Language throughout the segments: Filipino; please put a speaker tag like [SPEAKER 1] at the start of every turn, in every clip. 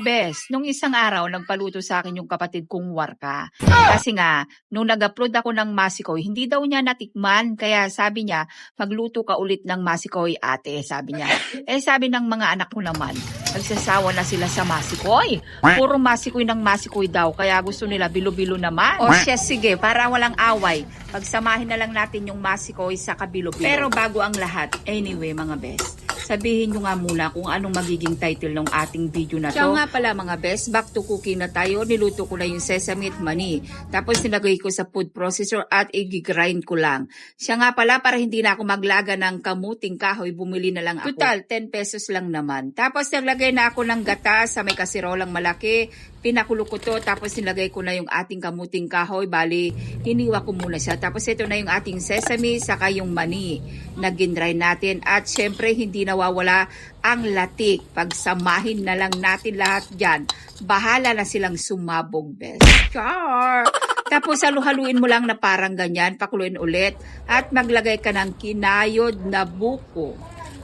[SPEAKER 1] Bes, nung isang araw nagpaluto sa akin yung kapatid kong warka. Kasi nga, nung nag-upload ako ng masikoy, hindi daw niya natikman. Kaya sabi niya, magluto ka ulit ng masikoy, ate, sabi niya. Sabi ng mga anak ko naman, nagsasawa na sila sa masikoy. Puro masikoy ng masikoy daw, kaya gusto nila bilo-bilo naman. O siya, sige, para walang away, pagsamahin na lang natin yung masikoy sa kabilo-bilo. Pero bago ang lahat, anyway mga best, sabihin nyo nga muna kung anong magiging title ng ating video na to. Siya nga pala mga best, back to cooking na tayo. Niluto ko na yung sesame at mani. Tapos nilagay ko sa food processor at i-grind ko lang. Siya nga pala, para hindi na ako maglaga ng kamuting kahoy, bumili na lang ako. Total, 10 pesos lang naman. Tapos naglagay na ako ng gata sa may kasirolang malaki. Pinakulo ko to, tapos nilagay ko na yung ating kamuting kahoy. Bali, hiniwa ko muna siya. Tapos ito na yung ating sesame, saka yung mani na ginry natin. At syempre, hindi nawawala ang latik. Pagsamahin na lang natin lahat dyan. Bahala na silang sumabog, best. Char! Tapos halu-haluin mo lang na parang ganyan, pakuluin ulit. At maglagay ka ng kinayod na buko.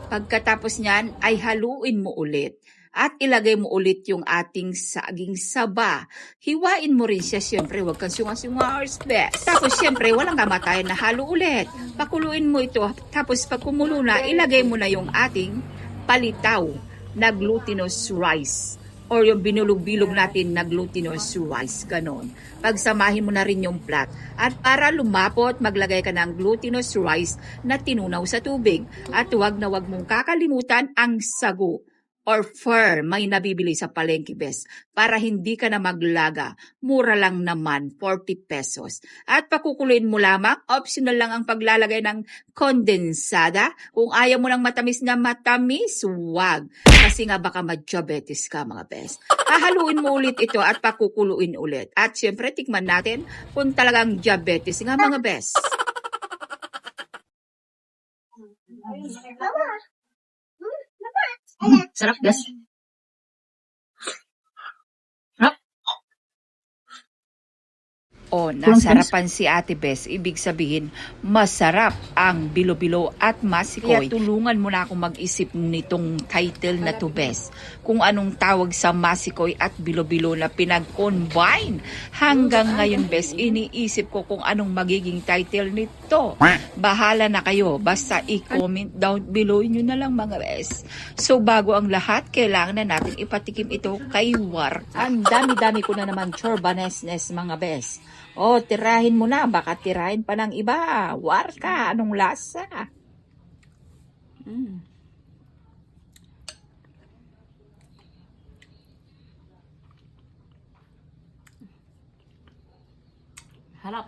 [SPEAKER 1] Pagkatapos niyan, ay haluin mo ulit. At ilagay mo ulit yung ating saging saba. Hiwain mo rin siya, syempre, huwag kang sunga-sunga, best. Tapos, syempre, walang kamatayan na halo ulit. Pakuluin mo ito. Tapos, pag kumulo na, ilagay mo na yung ating palitaw na glutinous rice. Or yung binulog-bilog natin na glutinous rice, ganon. Pagsamahin mo na rin yung plat. At para lumapot, maglagay ka ng glutinous rice na tinunaw sa tubig. At huwag na huwag mong kakalimutan ang sago or fur, may nabibili sa palengke best, para hindi ka na maglaga. Mura lang naman, 40 pesos. At pakukuluin mo lamang, optional lang ang paglalagay ng kondensada. Kung ayaw mo ng matamis na matamis, wag. Kasi nga baka ma-diabetes ka mga best. Hahaluin mo ulit ito at pakukuluin ulit. At syempre, tikman natin kung talagang diabetes nga mga best.
[SPEAKER 2] Sarap, guys.
[SPEAKER 1] O, nasarapan si Ate Bes, ibig sabihin, masarap ang bilo-bilo at masikoy. Kaya tulungan mo na akong mag-isip nitong title na to, Bes. Kung anong tawag sa masikoy at bilo-bilo na pinag-combine. Hanggang ngayon, Bes, iniisip ko kung anong magiging title nito. Bahala na kayo, basta i-comment down below nyo na lang mga Bes. So, bago ang lahat, kailangan na natin ipatikim ito kay Warka. Ang dami-dami ko na naman chorbanesnes mga Bes. O, tirahin mo na. Baka tirahin pa ng iba. Warka, anong lasa?
[SPEAKER 2] Harap.